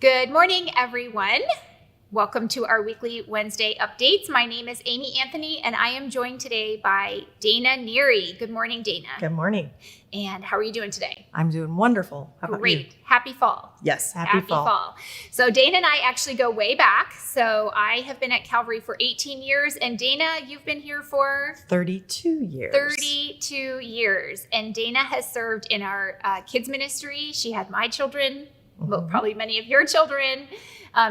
Good morning, everyone. Welcome to our weekly Wednesday updates. My name is Amy Anthony, and I am joined today by Dana Neary. Good morning, Dana. Good morning. And how are you doing today? I'm doing wonderful. How about Great. you? Happy fall. Yes, happy fall. So Dana and I actually go way back. So I have been at Calvary for 18 years, and Dana, you've been here for 32 years. 32 years. And Dana has served in our kids ministry. She had my children, well, probably many of your children.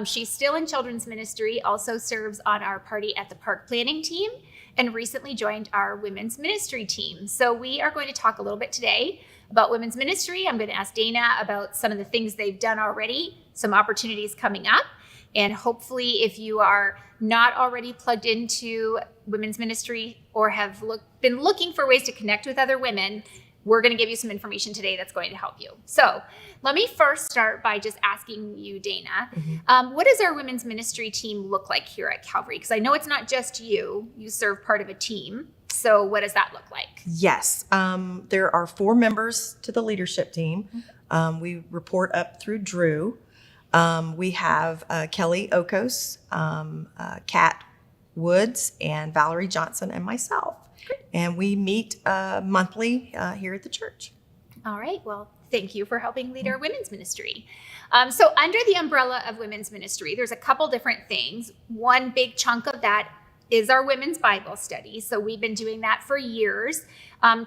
She's still in children's ministry, also serves on our Party at the Park planning team, and recently joined our women's ministry team. So we are going to talk a little bit today about women's ministry. I'm going to ask Dana about some of the things they've done already, some opportunities coming up, and hopefully if you are not already plugged into women's ministry or have been looking for ways to connect with other women, we're going to give you some information today that's going to help you. So let me first start by just asking you, Dana, what does our women's ministry team look like here at Calvary? Because I know it's not just you. You serve part of a team. So what does that look like? Yes. There are 4 members to the leadership team. We report up through Drew. We have Kelly Okos, Kat Woods, and Valerie Johnson, and myself. And we meet monthly here at the church. All right. Well, thank you for helping lead our women's ministry. So under the umbrella of women's ministry, there's a couple different things. One big chunk of that is our women's Bible study. So we've been doing that for years.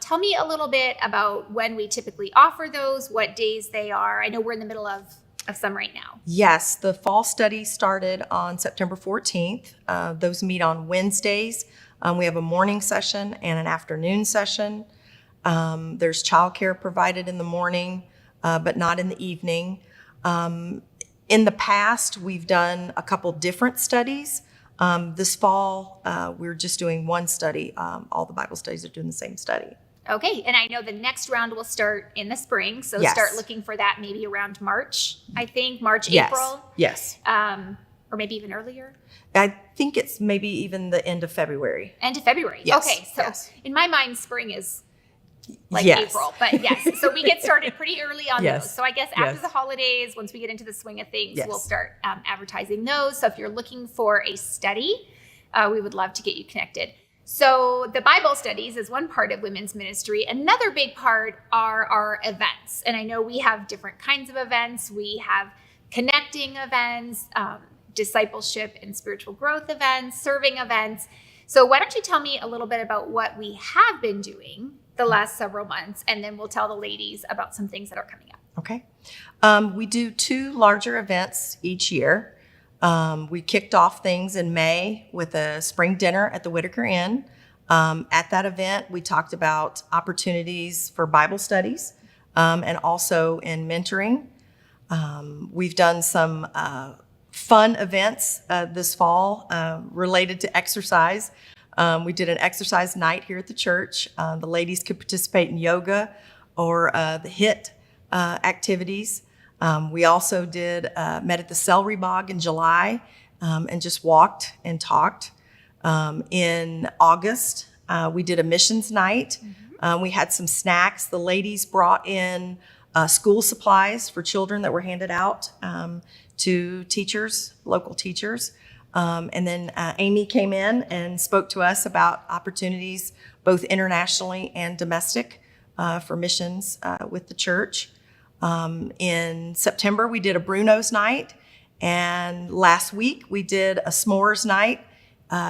Tell me a little bit about when we typically offer those, what days they are. I know we're in the middle of some right now. Yes, the fall study started on September 14th. Those meet on Wednesdays. We have a morning session and an afternoon session. There's childcare provided in the morning, but not in the evening. In the past, we've done a couple different studies. This fall, we're just doing one study. All the Bible studies are doing the same study. Okay, and I know the next round will start in the spring, so Yes. Start looking for that maybe around March, I think, March, Yes. April. Yes. Or maybe even earlier. I think it's maybe even the end of February. End of February. Yes, Okay, so yes. In my mind, spring is like Yes. April, but yes. So we get started pretty early on Yes. those. So I guess after Yes. the holidays, once we get into the swing of things, Yes. we'll start advertising those. So if you're looking for a study, we would love to get you connected. So the Bible studies is one part of women's ministry. Another big part are our events. And I know we have different kinds of events. We have connecting events, discipleship and spiritual growth events, serving events. So why don't you tell me a little bit about what we have been doing the last several months, and then we'll tell the ladies about some things that are coming up. Okay. We do 2 larger events each year. We kicked off things in May with a spring dinner at the Whitaker Inn. At that event, we talked about opportunities for Bible studies and also in mentoring. We've done some fun events this fall related to exercise. We did an exercise night here at the church. The ladies could participate in yoga or the HIIT activities. We also met at the Celery Bog in July and just walked and talked. In August, we did a missions night. We had some snacks. The ladies brought in school supplies for children that were handed out to teachers, local teachers. And then Amy came in and spoke to us about opportunities, both internationally and domestic, for missions with the church. In September, we did a Bruno's night. And last week, we did a s'mores night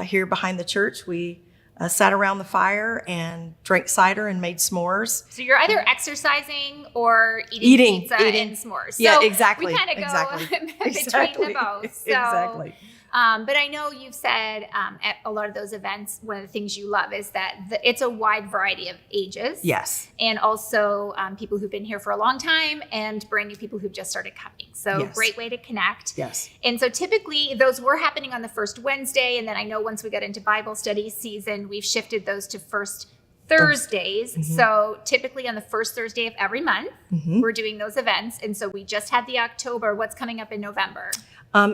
here behind the church. We sat around the fire and drank cider and made s'mores. So you're either exercising or eating pizza and s'mores. So yeah, exactly. We kind of go between the both. So, Exactly. But I know you've said at a lot of those events, one of the things you love is that it's a wide variety of ages. Yes. And also people who've been here for a long time and brand new people who've just started coming. So Yes. Great way to connect. Yes. And so typically those were happening on the first Wednesday. And then I know once we got into Bible study season, we've shifted those to first Thursdays. Mm-hmm. So typically on the first Thursday of every month, we're doing those events. And so we just had the October. What's coming up in November?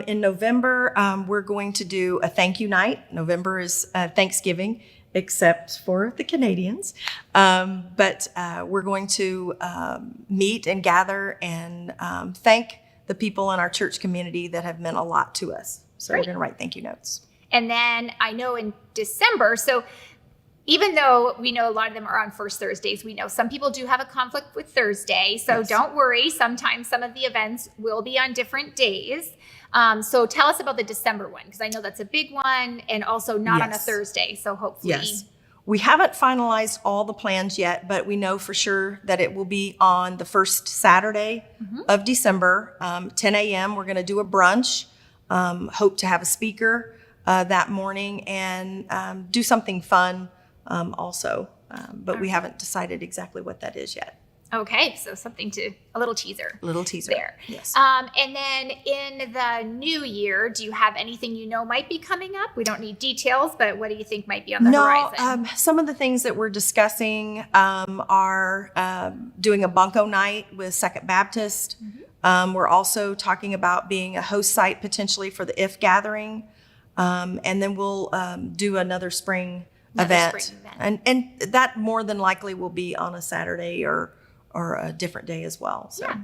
In November, we're going to do a thank you night. November is Thanksgiving, except for the Canadians. But we're going to meet and gather and thank the people in our church community that have meant a lot to us. So Great. we're going to write thank you notes. And then I know in December, so even though we know a lot of them are on first Thursdays, we know some people do have a conflict with Thursday. So Yes. don't worry. Sometimes some of the events will be on different days. So tell us about the December one, because I know that's a big one and also not on a Yes. Thursday. So hopefully. Yes. We haven't finalized all the plans yet, but we know for sure that it will be on the first Saturday of December, 10 a.m. We're going to do a brunch, hope to have a speaker that morning, and do something fun also. But we haven't decided exactly what that is yet. Okay, so a little teaser. Little teaser. There. Yes. And then in the new year, do you have anything you know might be coming up? We don't need details, but what do you think might be on the horizon? Some of the things that we're discussing are doing a bunco night with Second Baptist. We're also talking about being a host site potentially for the IF gathering. And then we'll do another spring event. And that more than likely will be on a Saturday or a different day as well. So. Yeah.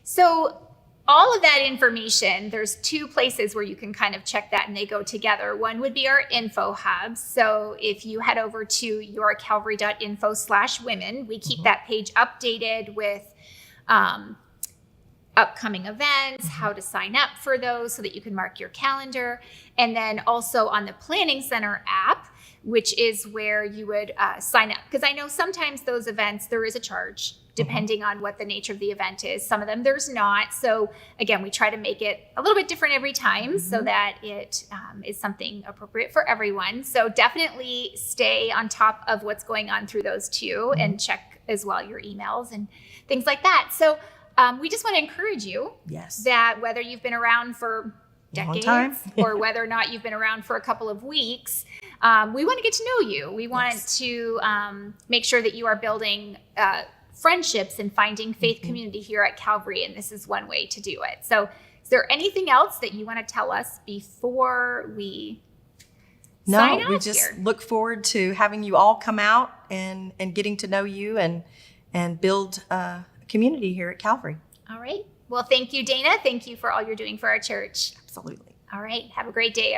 So all of that information, there's two places where you can kind of check that and they go together. One would be our info hubs. So if you head over to yourcalvary.info/women, we keep that page updated with upcoming events, how to sign up for those so that you can mark your calendar. And then also on the Planning Center app, which is where you would sign up. Because I know sometimes those events, there is a charge depending on what the nature of the event is. Some of them there's not. So again, we try to make it a little bit different every time so that it is something appropriate for everyone. So definitely stay on top of what's going on through those two and check as well your emails and things like that. So we just want to encourage you that whether you've been around for decades or whether or not you've been around for a couple of weeks, we want to get to know you. We want to make sure that you are building friendships and finding faith community here at Calvary, and this is one way to do it. So is there anything else that you want to tell us before we sign off? No, we just look forward to having you all come out and getting to know you and build a community here at Calvary. All right. Well, thank you, Dana. Thank you for all you're doing for our church. Absolutely. All right. Have a great day,